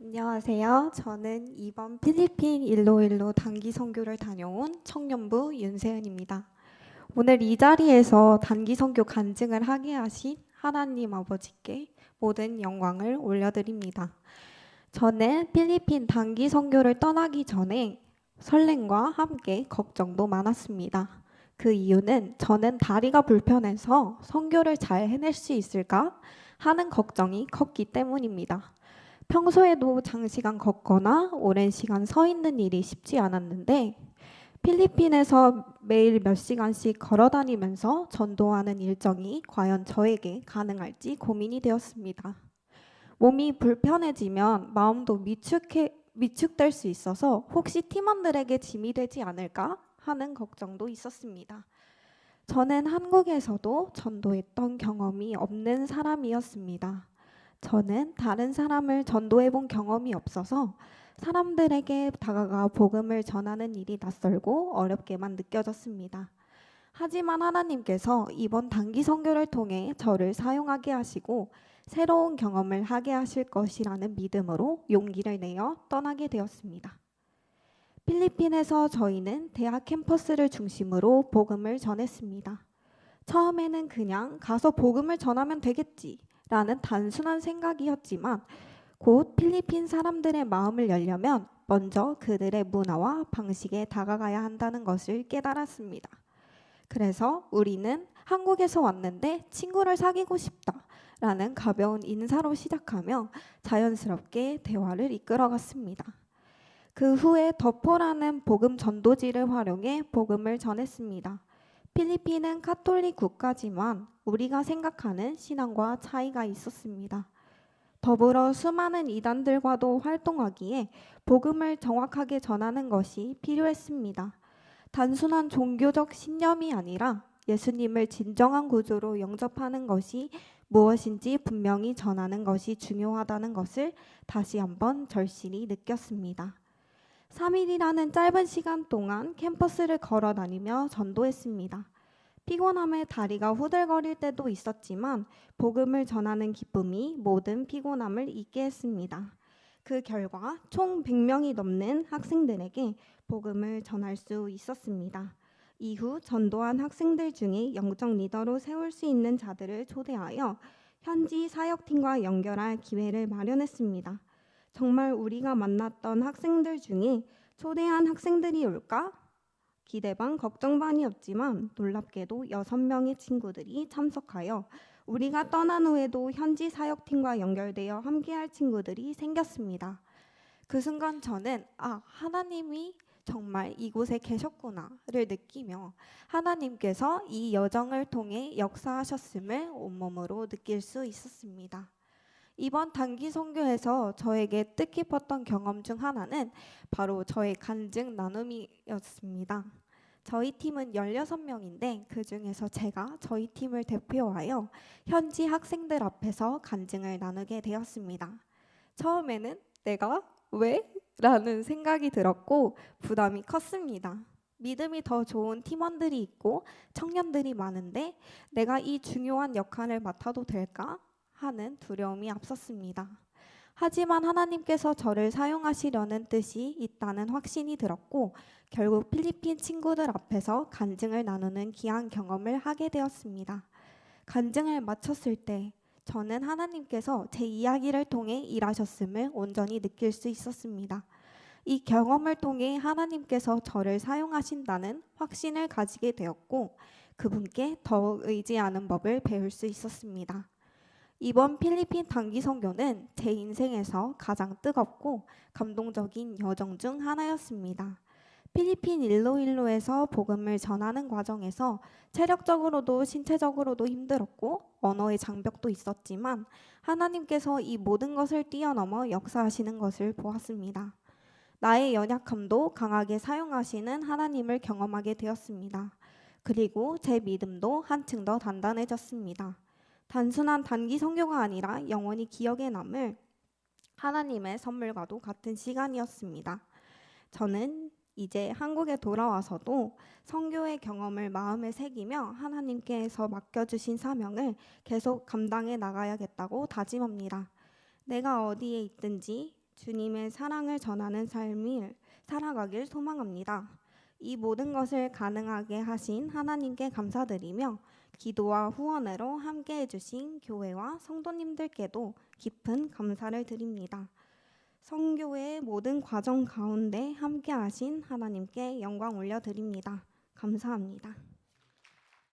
안녕하세요. 저는 이번 필리핀 일로일로 단기 선교를 다녀온 청년부 윤세은입니다. 오늘 이 자리에서 단기 선교 간증을 하게 하신 하나님 아버지께 모든 영광을 올려드립니다. 저는 필리핀 단기 선교를 떠나기 전에 설렘과 함께 걱정도 많았습니다. 그 이유는 저는 다리가 불편해서 선교를 잘 해낼 수 있을까 하는 걱정이 컸기 때문입니다. 평소에도 장시간 걷거나 오랜 시간 서 있는 일이 쉽지 않았는데 필리핀에서 매일 몇 시간씩 걸어 다니면서 전도하는 일정이 과연 저에게 가능할지 고민이 되었습니다. 몸이 불편해지면 마음도 위축될 수 있어서 혹시 팀원들에게 짐이 되지 않을까 하는 걱정도 있었습니다. 저는 한국에서도 전도했던 경험이 없는 사람이었습니다. 저는 다른 사람을 전도해 본 경험이 없어서 사람들에게 다가가 복음을 전하는 일이 낯설고 어렵게만 느껴졌습니다. 하지만 하나님께서 이번 단기 선교를 통해 저를 사용하게 하시고 새로운 경험을 하게 하실 것이라는 믿음으로 용기를 내어 떠나게 되었습니다. 필리핀에서 저희는 대학 캠퍼스를 중심으로 복음을 전했습니다. 처음에는 그냥 가서 복음을 전하면 되겠지 라는 단순한 생각이었지만 곧 필리핀 사람들의 마음을 열려면 먼저 그들의 문화와 방식에 다가가야 한다는 것을 깨달았습니다. 그래서 우리는 한국에서 왔는데 친구를 사귀고 싶다 라는 가벼운 인사로 시작하며 자연스럽게 대화를 이끌어갔습니다. 그 후에 더포라는 복음 전도지를 활용해 복음을 전했습니다. 필리핀은 카톨릭 국가지만 우리가 생각하는 신앙과 차이가 있었습니다. 더불어 수많은 이단들과도 활동하기에 복음을 정확하게 전하는 것이 필요했습니다. 단순한 종교적 신념이 아니라 예수님을 진정한 구주로 영접하는 것이 무엇인지 분명히 전하는 것이 중요하다는 것을 다시 한번 절실히 느꼈습니다. 3일이라는 짧은 시간 동안 캠퍼스를 걸어 다니며 전도했습니다. 피곤함에 다리가 후들거릴 때도 있었지만 복음을 전하는 기쁨이 모든 피곤함을 잊게 했습니다. 그 결과 총 100명이 넘는 학생들에게 복음을 전할 수 있었습니다. 이후 전도한 학생들 중에 영적 리더로 세울 수 있는 자들을 초대하여 현지 사역팀과 연결할 기회를 마련했습니다. 정말 우리가 만났던 학생들 중에 초대한 학생들이 올까? 기대 반 걱정 반이었지만 놀랍게도 6명의 친구들이 참석하여 우리가 떠난 후에도 현지 사역팀과 연결되어 함께할 친구들이 생겼습니다. 그 순간 저는 하나님이 정말 이곳에 계셨구나를 느끼며 하나님께서 이 여정을 통해 역사하셨음을 온몸으로 느낄 수 있었습니다. 이번 단기 선교에서 저에게 뜻깊었던 경험 중 하나는 바로 저의 간증 나눔이었습니다. 저희 팀은 16명인데 그 중에서 제가 저희 팀을 대표하여 현지 학생들 앞에서 간증을 나누게 되었습니다. 처음에는 내가 왜? 라는 생각이 들었고 부담이 컸습니다. 믿음이 더 좋은 팀원들이 있고 청년들이 많은데 내가 이 중요한 역할을 맡아도 될까? 하는 두려움이 앞섰습니다. 하지만 하나님께서 저를 사용하시려는 뜻이 있다는 확신이 들었고 결국 필리핀 친구들 앞에서 간증을 나누는 귀한 경험을 하게 되었습니다. 간증을 마쳤을 때 저는 하나님께서 제 이야기를 통해 일하셨음을 온전히 느낄 수 있었습니다. 이 경험을 통해 하나님께서 저를 사용하신다는 확신을 가지게 되었고 그분께 더욱 의지하는 법을 배울 수 있었습니다. 이번 필리핀 단기 선교는 제 인생에서 가장 뜨겁고 감동적인 여정 중 하나였습니다. 필리핀 일로일로에서 복음을 전하는 과정에서 체력적으로도 신체적으로도 힘들었고 언어의 장벽도 있었지만 하나님께서 이 모든 것을 뛰어넘어 역사하시는 것을 보았습니다. 나의 연약함도 강하게 사용하시는 하나님을 경험하게 되었습니다. 그리고 제 믿음도 한층 더 단단해졌습니다. 단순한 단기 선교가 아니라 영원히 기억에 남을 하나님의 선물과도 같은 시간이었습니다. 저는 이제 한국에 돌아와서도 선교의 경험을 마음에 새기며 하나님께서 맡겨주신 사명을 계속 감당해 나가야겠다고 다짐합니다. 내가 어디에 있든지 주님의 사랑을 전하는 삶을 살아가길 소망합니다. 이 모든 것을 가능하게 하신 하나님께 감사드리며 기도와 후원으로 함께 해주신 교회와 성도님들께도 깊은 감사를 드립니다. 선교의 모든 과정 가운데 함께 하신 하나님께 영광 올려드립니다. 감사합니다.